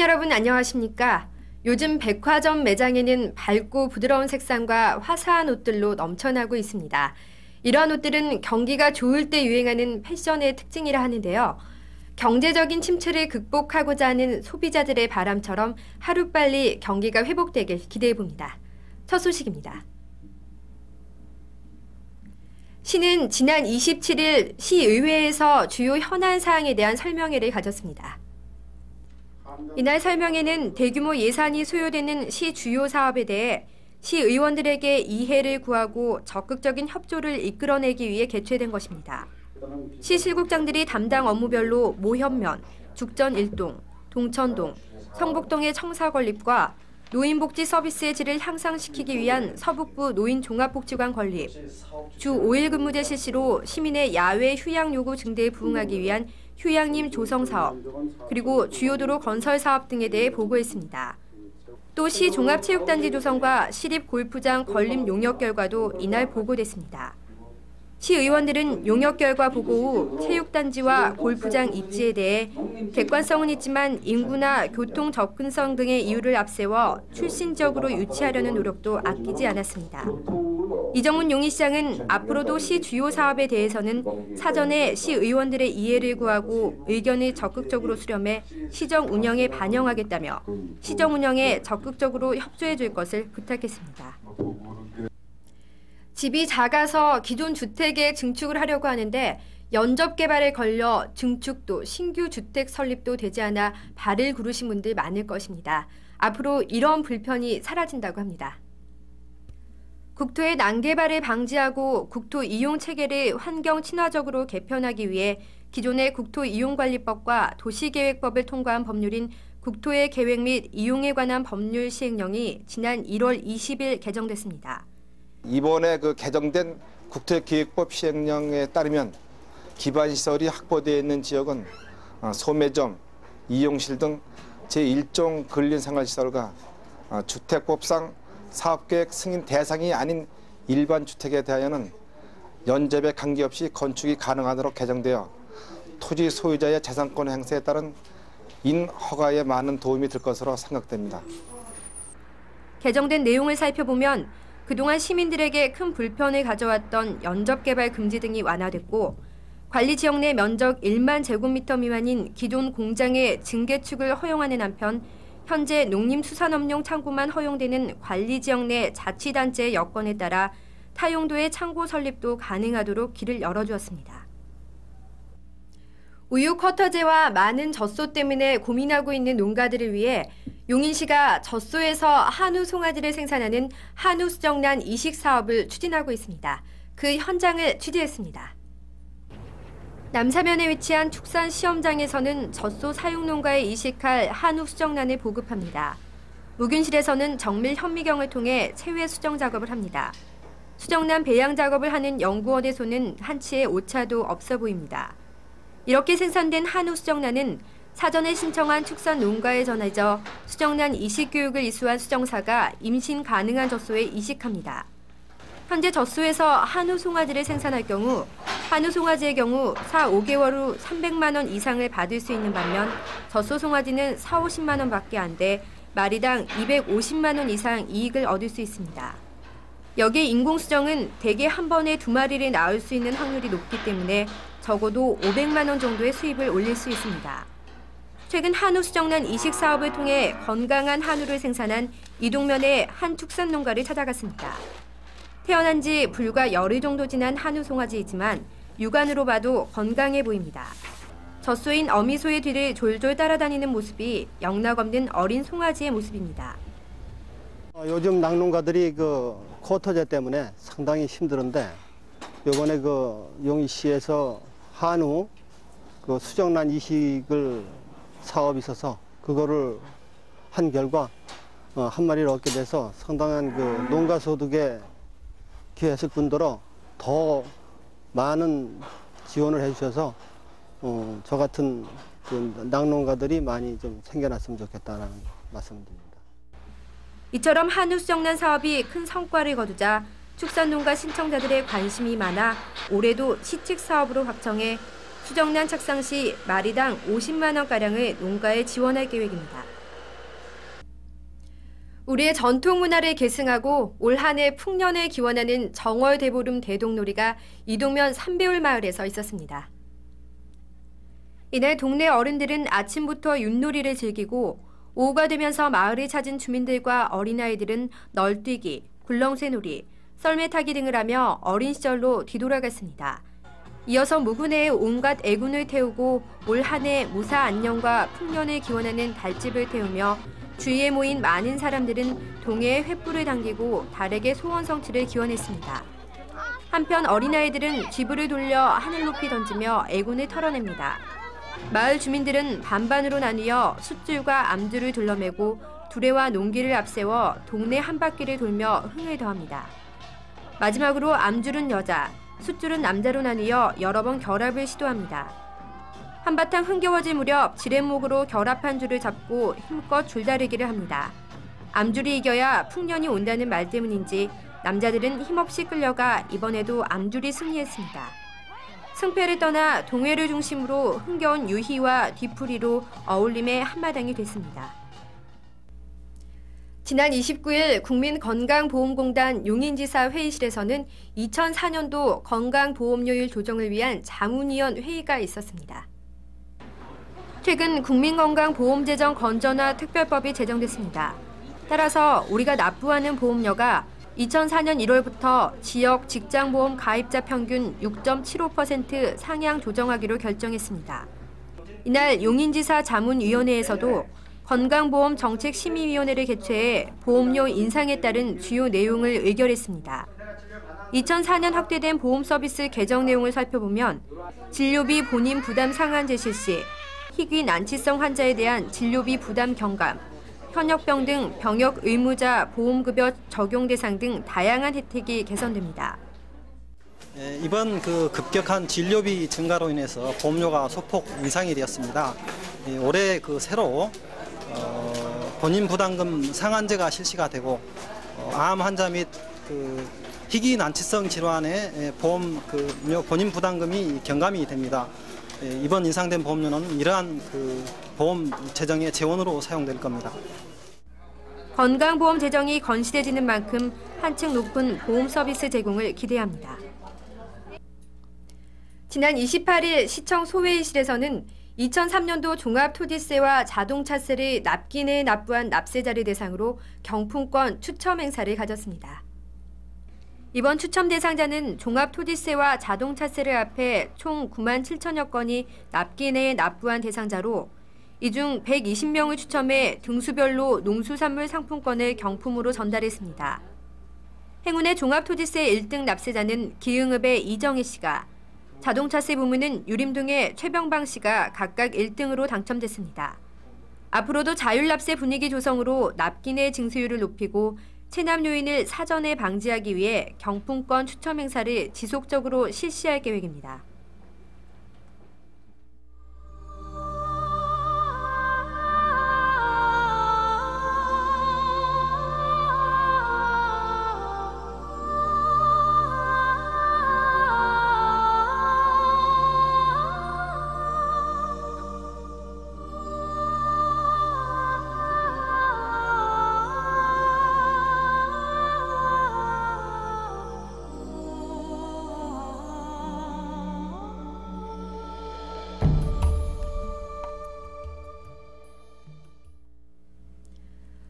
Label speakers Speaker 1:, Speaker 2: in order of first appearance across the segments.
Speaker 1: 여러분 안녕하십니까? 요즘 백화점 매장에는 밝고 부드러운 색상과 화사한 옷들로 넘쳐나고 있습니다. 이러한 옷들은 경기가 좋을 때 유행하는 패션의 특징이라 하는데요. 경제적인 침체를 극복하고자 하는 소비자들의 바람처럼 하루빨리 경기가 회복되길 기대해봅니다. 첫 소식입니다. 시는 지난 27일 시의회에서 주요 현안 사항에 대한 설명회를 가졌습니다. 이날 설명회는 대규모 예산이 소요되는 시 주요 사업에 대해 시의원들에게 이해를 구하고 적극적인 협조를 이끌어내기 위해 개최된 것입니다. 시 실국장들이 담당 업무별로 모현면, 죽전 1동, 동천동, 성북동의 청사 건립과 노인복지 서비스의 질을 향상시키기 위한 서북부 노인종합복지관 건립, 주 5일 근무제 실시로 시민의 야외 휴양 요구 증대에 부응하기 위한 휴양림 조성 사업, 그리고 주요도로 건설 사업 등에 대해 보고했습니다. 또 시 종합체육단지 조성과 시립골프장 건립 용역 결과도 이날 보고됐습니다. 시의원들은 용역 결과 보고 후 체육단지와 골프장 입지에 대해 객관성은 있지만 인구나 교통 접근성 등의 이유를 앞세워 출신적으로 유치하려는 노력도 아끼지 않았습니다. 이정문 용인시장은 앞으로도 시 주요 사업에 대해서는 사전에 시의원들의 이해를 구하고 의견을 적극적으로 수렴해 시정 운영에 반영하겠다며 시정 운영에 적극적으로 협조해 줄 것을 부탁했습니다. 집이 작아서 기존 주택에 증축을 하려고 하는데 연접 개발에 걸려 증축도 신규 주택 설립도 되지 않아 발을 구르신 분들 많을 것입니다. 앞으로 이런 불편이 사라진다고 합니다. 국토의 난개발을 방지하고 국토 이용 체계를 환경 친화적으로 개편하기 위해 기존의 국토이용관리법과 도시계획법을 통과한 법률인 국토의 계획 및 이용에 관한 법률 시행령이 지난 1월 20일 개정됐습니다.
Speaker 2: 이번에 개정된 국토기획법 시행령에 따르면 기반시설이 확보되어 있는 지역은 소매점, 이용실 등 제1종 근린생활시설과 주택법상 사업계획 승인 대상이 아닌 일반 주택에 대하여는 연접에 관계없이 건축이 가능하도록 개정되어 토지 소유자의 재산권 행사에 따른 인허가에 많은 도움이 될 것으로 생각됩니다.
Speaker 1: 개정된 내용을 살펴보면 그동안 시민들에게 큰 불편을 가져왔던 연접개발 금지 등이 완화됐고 관리지역 내 면적 1만 제곱미터 미만인 기존 공장의 증개축을 허용하는 한편 현재 농림수산업용 창고만 허용되는 관리지역 내 자치단체의 여건에 따라 타용도의 창고 설립도 가능하도록 길을 열어주었습니다. 우유 쿼터제와 많은 젖소 때문에 고민하고 있는 농가들을 위해 용인시가 젖소에서 한우 송아지를 생산하는 한우 수정란 이식 사업을 추진하고 있습니다. 그 현장을 취재했습니다. 남사면에 위치한 축산 시험장에서는 젖소 사육 농가에 이식할 한우 수정란을 보급합니다. 무균실에서는 정밀 현미경을 통해 체외 수정 작업을 합니다. 수정란 배양 작업을 하는 연구원의 손은 한치의 오차도 없어 보입니다. 이렇게 생산된 한우 수정란은 사전에 신청한 축산 농가에 전해져 수정란 이식 교육을 이수한 수정사가 임신 가능한 젖소에 이식합니다. 현재 젖소에서 한우 송아지를 생산할 경우 한우 송아지의 경우 4, 5개월 후 300만 원 이상을 받을 수 있는 반면 젖소 송아지는 4, 50만 원밖에 안 돼 마리당 250만 원 이상 이익을 얻을 수 있습니다. 여기에 인공수정은 대개 한 번에 2마리를 낳을 수 있는 확률이 높기 때문에 적어도 500만 원 정도의 수입을 올릴 수 있습니다. 최근 한우 수정란 이식 사업을 통해 건강한 한우를 생산한 이동면의 한 축산 농가를 찾아갔습니다. 태어난 지 불과 열흘 정도 지난 한우 송아지이지만 육안으로 봐도 건강해 보입니다. 젖소인 어미소의 뒤를 졸졸 따라다니는 모습이 영락없는 어린 송아지의 모습입니다.
Speaker 3: 요즘 낙농가들이 쿼터제 때문에 상당히 힘들은데 이번에 용인시에서 한우 수정란 이식을 사업이 있어서 그거를 한 결과 한 마리를 얻게 돼서 상당한 농가 소득에 기여했을 뿐더러 더 많은 지원을 해주셔서 저 같은 낙농가들이 많이 좀 생겨났으면 좋겠다는 말씀드립니다.
Speaker 1: 이처럼 한우 수정란 사업이 큰 성과를 거두자 축산농가 신청자들의 관심이 많아 올해도 시측 사업으로 확정해 수정란 착상 시 마리당 50만 원가량을 농가에 지원할 계획입니다. 우리의 전통 문화를 계승하고 올 한 해 풍년을 기원하는 정월 대보름 대동놀이가 이동면 삼배울 마을에서 있었습니다. 이날 동네 어른들은 아침부터 윷놀이를 즐기고 오후가 되면서 마을을 찾은 주민들과 어린아이들은 널뛰기, 굴렁쇠놀이, 썰매 타기 등을 하며 어린 시절로 뒤돌아갔습니다. 이어서 무근해에 온갖 애군을 태우고 올 한 해 무사 안녕과 풍년을 기원하는 달집을 태우며 주위에 모인 많은 사람들은 동해에 횃불을 당기고 달에게 소원 성취를 기원했습니다. 한편 어린아이들은 쥐불을 돌려 하늘 높이 던지며 애군을 털어냅니다. 마을 주민들은 반반으로 나뉘어 숫줄과 암줄을 둘러매고 두레와 농기를 앞세워 동네 한 바퀴를 돌며 흥을 더합니다. 마지막으로 암줄은 여자, 숫줄은 남자로 나뉘어 여러 번 결합을 시도합니다. 한바탕 흥겨워질 무렵 지렛목으로 결합한 줄을 잡고 힘껏 줄다리기를 합니다. 암줄이 이겨야 풍년이 온다는 말 때문인지 남자들은 힘없이 끌려가 이번에도 암줄이 승리했습니다. 승패를 떠나 동해를 중심으로 흥겨운 유희와 뒤풀이로 어울림의 한마당이 됐습니다. 지난 29일 국민건강보험공단 용인지사 회의실에서는 2004년도 건강보험료율 조정을 위한 자문위원 회의가 있었습니다. 최근 국민건강보험재정 건전화 특별법이 제정됐습니다. 따라서 우리가 납부하는 보험료가 2004년 1월부터 지역 직장보험 가입자 평균 6.75% 상향 조정하기로 결정했습니다. 이날 용인지사 자문위원회에서도 건강보험정책심의위원회를 개최해 보험료 인상에 따른 주요 내용을 의결했습니다. 2004년 확대된 보험서비스 개정 내용을 살펴보면 진료비 본인 부담 상한제 실시, 희귀 난치성 환자에 대한 진료비 부담 경감, 현역병 등 병역 의무자 보험급여 적용 대상 등 다양한 혜택이 개선됩니다.
Speaker 4: 이번 급격한 진료비 증가로 인해서 보험료가 소폭 인상이 되었습니다. 올해 새로 본인 부담금 상한제가 실시가 되고 암 환자 및 희귀 난치성 질환의 보험료 본인 부담금이 경감이 됩니다. 이번 인상된 보험료는 이러한 보험 재정의 재원으로 사용될 겁니다.
Speaker 1: 건강보험 재정이 건실해지는 만큼 한층 높은 보험 서비스 제공을 기대합니다. 지난 28일 시청 소회의실에서는 2003년도 종합토지세와 자동차세를 납기내에 납부한 납세자를 대상으로 경품권 추첨 행사를 가졌습니다. 이번 추첨 대상자는 종합토지세와 자동차세를 합해 총 9만 7천여 건이 납기내에 납부한 대상자로 이 중 120명을 추첨해 등수별로 농수산물 상품권을 경품으로 전달했습니다. 행운의 종합토지세 1등 납세자는 기흥읍의 이정희 씨가, 자동차세 부문은 유림동의 최병방 씨가 각각 1등으로 당첨됐습니다. 앞으로도 자율납세 분위기 조성으로 납기내 징수율을 높이고 체납 요인을 사전에 방지하기 위해 경품권 추첨 행사를 지속적으로 실시할 계획입니다.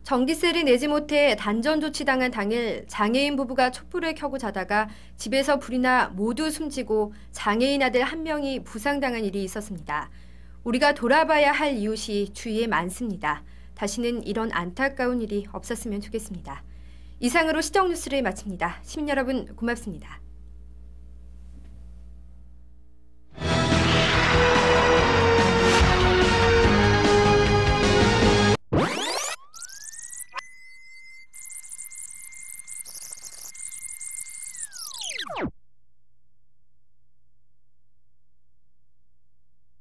Speaker 1: 전기세를 내지 못해 단전 조치당한 당일 장애인 부부가 촛불을 켜고 자다가 집에서 불이 나 모두 숨지고 장애인 아들 한 명이 부상당한 일이 있었습니다. 우리가 돌아봐야 할 이웃이 주위에 많습니다. 다시는 이런 안타까운 일이 없었으면 좋겠습니다. 이상으로 시정뉴스를 마칩니다. 시민 여러분 고맙습니다.